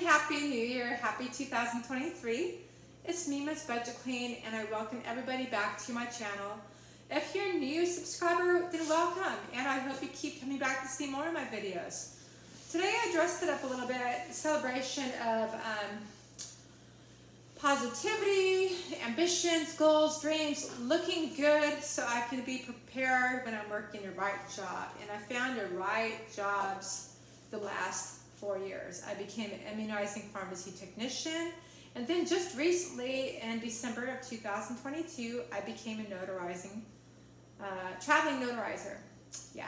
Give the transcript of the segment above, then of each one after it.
Happy New Year. Happy 2023. It's me, Miss Budget Queen, and I welcome everybody back to my channel. If you're a new subscriber, then welcome, and I hope you keep coming back to see more of my videos. Today I dressed it up a little bit, celebration of positivity, ambitions, goals, dreams, looking good so I can be prepared when I'm working the right job. And I found the right jobs the last 4 years. I became an immunizing pharmacy technician, and then just recently in December of 2022, I became a notarizing, traveling notarizer. Yeah,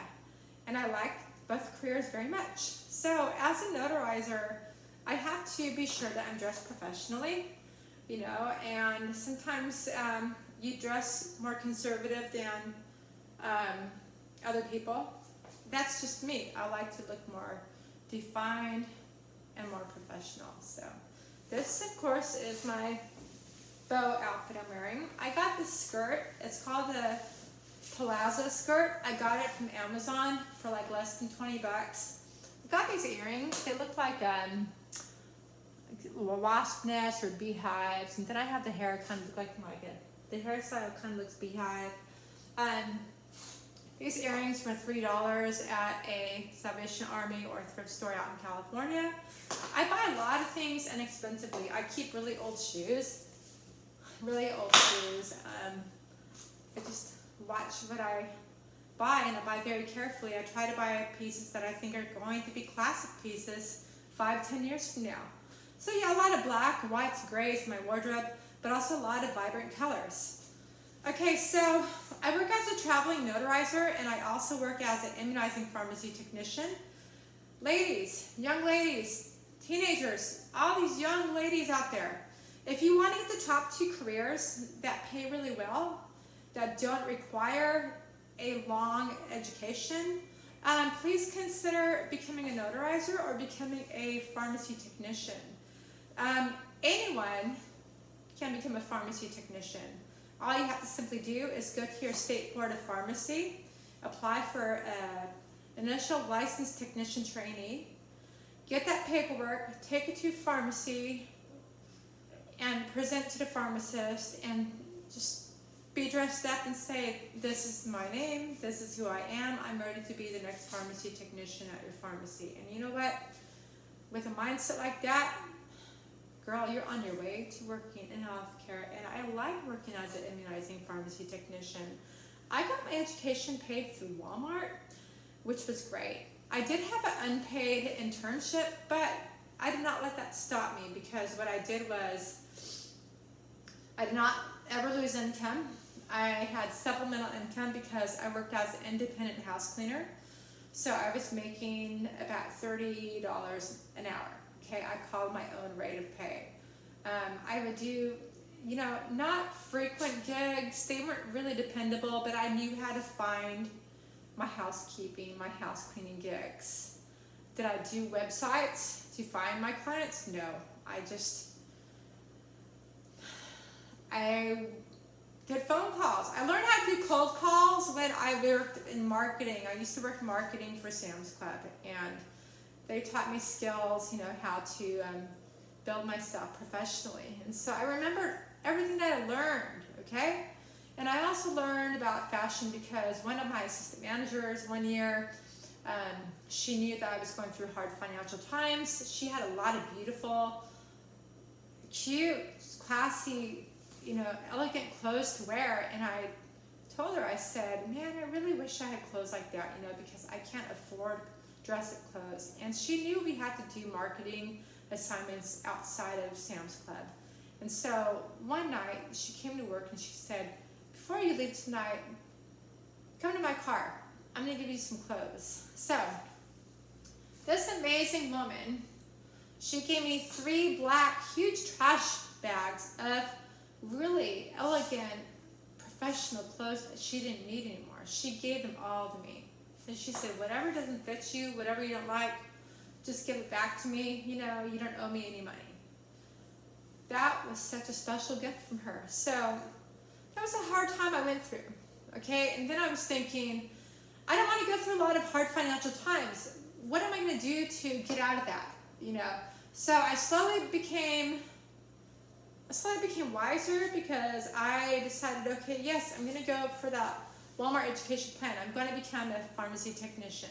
and I like both careers very much. So as a notarizer, I have to be sure that I'm dressed professionally, you know, and sometimes you dress more conservative than other people. That's just me. I like to look more defined and more professional. So this, of course, is my bow outfit I'm wearing. I got this skirt. It's called the Palazzo skirt. I got it from Amazon for like less than 20 bucks. I got these earrings. They look like wasp nests or beehives, and then I have the hair kind of look like the hairstyle kind of looks beehive. These earrings were $3 at a Salvation Army or thrift store out in California. I buy a lot of things inexpensively. I keep really old shoes. I just watch what I buy, and I buy very carefully. I try to buy pieces that I think are going to be classic pieces 5-10 years from now. So yeah, a lot of black, whites, grays in my wardrobe, but also a lot of vibrant colors. Okay, so I work as a traveling notarizer, and I also work as an immunizing pharmacy technician. Ladies, young ladies, teenagers, all these young ladies out there, if you want to get the top 2 careers that pay really well, that don't require a long education, please consider becoming a notarizer or becoming a pharmacy technician. Anyone can become a pharmacy technician. All you have to simply do is go to your state board of pharmacy, apply for an initial licensed technician trainee, get that paperwork, take it to pharmacy, and present to the pharmacist, and just be dressed up and say, this is my name, this is who I am, I'm ready to be the next pharmacy technician at your pharmacy. And you know what? With a mindset like that, girl, you're on your way to working in healthcare, and I like working as an immunizing pharmacy technician. I got my education paid through Walmart, which was great. I did have an unpaid internship, but I did not let that stop me, because what I did was I did not ever lose income. I had supplemental income because I worked as an independent house cleaner. So I was making about $30 an hour. Okay, I called my own rate of pay. I would do, you know, not frequent gigs. They weren't really dependable, but I knew how to find my housekeeping, my house cleaning gigs. Did I do websites to find my clients? No, I did phone calls. I learned how to do cold calls when I worked in marketing. I used to work in marketing for Sam's Club, and they taught me skills, you know, how to build myself professionally. And so I remember everything that I learned, okay? And I also learned about fashion because one of my assistant managers one year, she knew that I was going through hard financial times. She had a lot of beautiful, cute, classy, you know, elegant clothes to wear. And I told her, I said, man, I really wish I had clothes like that, you know, because I can't afford dress-up clothes. And she knew we had to do marketing assignments outside of Sam's Club. And so one night she came to work and she said, before you leave tonight, come to my car. I'm gonna give you some clothes. So this amazing woman, she gave me 3 black huge trash bags of really elegant professional clothes that she didn't need anymore. She gave them all to me. And she said, whatever doesn't fit you, whatever you don't like, just give it back to me. You know, you don't owe me any money. That was such a special gift from her. So that was a hard time I went through, okay? And then I was thinking, I don't want to go through a lot of hard financial times. What am I going to do to get out of that? You know, So I slowly became wiser because I decided, okay, yes, I'm going to go for that Walmart education plan. I'm going to become a pharmacy technician.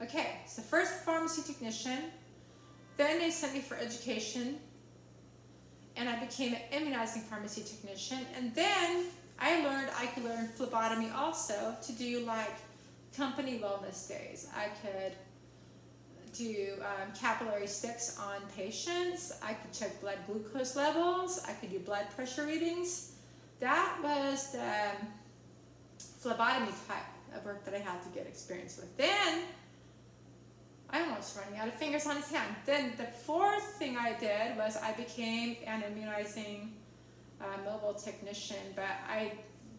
Okay, so first pharmacy technician, then they sent me for education, and I became an immunizing pharmacy technician, and then I learned I could learn phlebotomy also to do like company wellness days. I could do capillary sticks on patients. I could check blood glucose levels. I could do blood pressure readings. That was the phlebotomy type of work that I had to get experience with. Then, I'm almost running out of fingers on his hand. Then the fourth thing I did was I became an immunizing mobile technician. But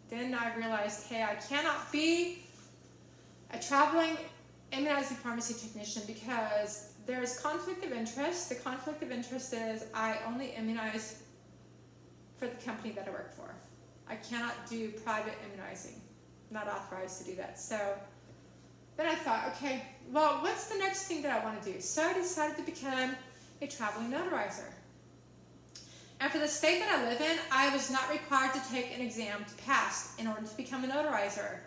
then I realized, hey, I cannot be a traveling immunizing pharmacy technician because there's conflict of interest. The conflict of interest is I only immunize for the company that I work for. I cannot do private immunizing. I'm not authorized to do that. So then I thought, okay, well, what's the next thing that I want to do? So I decided to become a traveling notarizer. And for the state that I live in, I was not required to take an exam to pass in order to become a notarizer.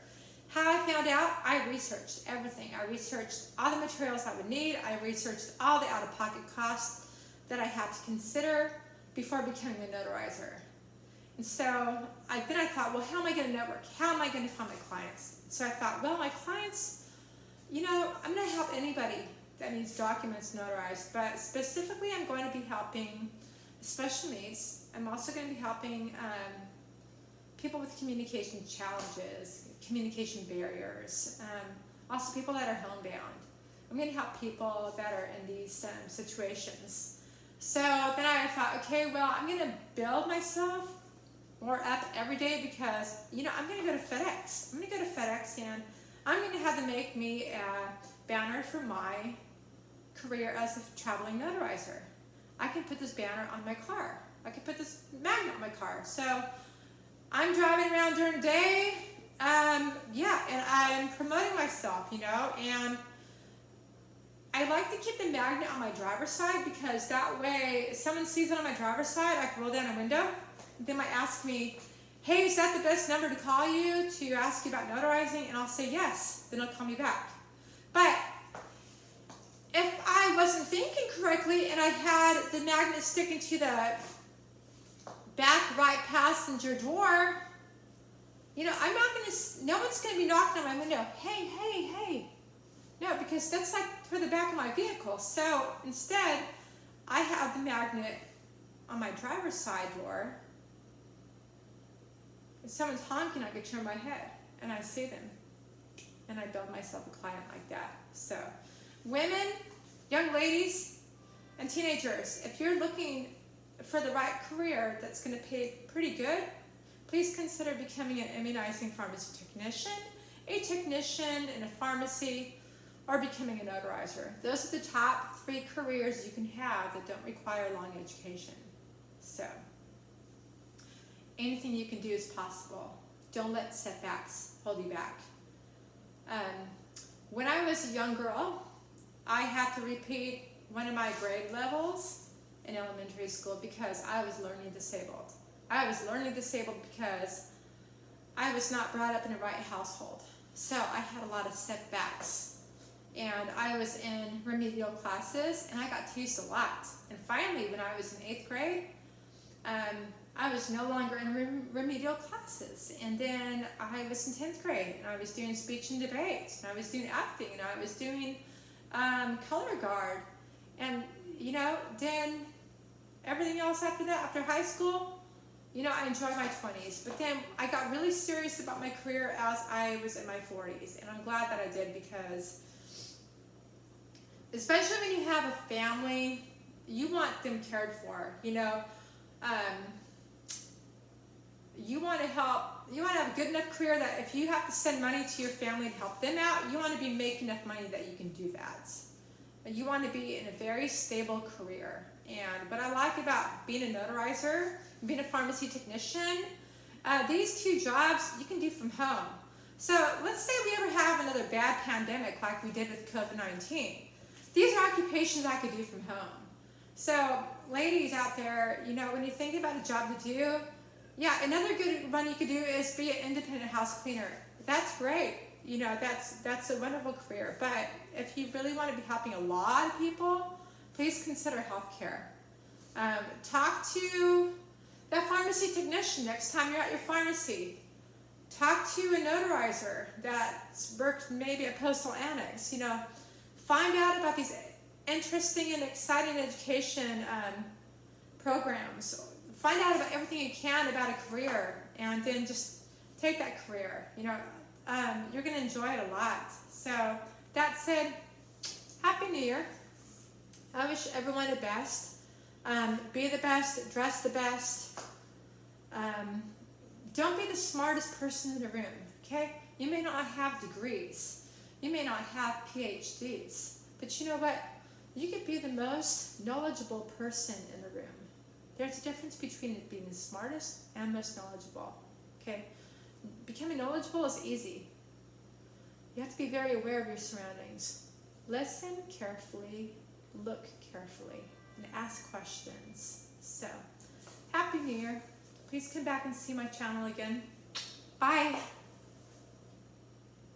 How I found out, I researched everything. I researched all the materials I would need. I researched all the out-of-pocket costs that I had to consider before becoming a notarizer. And so then I thought, well, how am I going to network? How am I going to find my clients? So I thought, well, my clients, I'm going to help anybody that needs documents notarized, but specifically I'm going to be helping special needs. I'm also going to be helping people with communication challenges, communication barriers, also people that are homebound. I'm going to help people that are in these situations. So then I thought, okay, well, I'm going to build myself more up every day because, I'm going to go to FedEx. I'm going to go to FedEx and I'm going to have them make me a banner for my career as a traveling notarizer. I can put this banner on my car. I can put this magnet on my car. So I'm driving around during the day, and I'm promoting myself, and I like to keep the magnet on my driver's side because that way, if someone sees it on my driver's side, I can roll down a window. They might ask me, hey, is that the best number to call you to ask you about notarizing? And I'll say yes, then they'll call me back. But if I wasn't thinking correctly and I had the magnet sticking to the back right passenger door, no one's going to be knocking on my window, hey. No, because that's like for the back of my vehicle. So instead, I have the magnet on my driver's side door. If someone's honking, I could turn my head and I see them. And I build myself a client like that. So women, young ladies, and teenagers, if you're looking for the right career that's going to pay pretty good, please consider becoming an immunizing pharmacy technician, a technician in a pharmacy, or becoming a notarizer. Those are the top 3 careers you can have that don't require long education. So, anything you can do is possible. Don't let setbacks hold you back. When I was a young girl, I had to repeat one of my grade levels in elementary school because I was learning disabled. I was learning disabled because I was not brought up in the right household. So I had a lot of setbacks. And I was in remedial classes and I got teased a lot. And finally, when I was in 8th grade, I was no longer in remedial classes. And then I was in 10th grade and I was doing speech and debate. And I was doing acting and I was doing color guard. And, then everything else after that, after high school, I enjoyed my 20s. But then I got really serious about my career as I was in my 40s. And I'm glad that I did because especially when you have a family, you want them cared for, you want to help, you want to have a good enough career that if you have to send money to your family to help them out, you want to be making enough money that you can do that. You want to be in a very stable career. And what I like about being a notarizer, being a pharmacy technician, these 2 jobs you can do from home. So let's say we ever have another bad pandemic like we did with COVID-19. These are occupations I could do from home. So, ladies out there, you know, when you think about a job to do, yeah, another good one you could do is be an independent house cleaner. That's great. You know, that's a wonderful career. But if you really want to be helping a lot of people, please consider healthcare. Talk to that pharmacy technician next time you're at your pharmacy. Talk to a notarizer that's worked maybe a postal annex. You know, find out about these interesting and exciting education programs. Find out about everything you can about a career, and then just take that career. You know, you're going to enjoy it a lot. So that said, Happy New Year. I wish everyone the best. Be the best, dress the best. Don't be the smartest person in the room, okay? You may not have degrees. You may not have PhDs. But you know what? You could be the most knowledgeable person in the room. There's a difference between being the smartest and most knowledgeable, okay? Becoming knowledgeable is easy. You have to be very aware of your surroundings. Listen carefully, look carefully, and ask questions. So, Happy New Year. Please come back and see my channel again. Bye.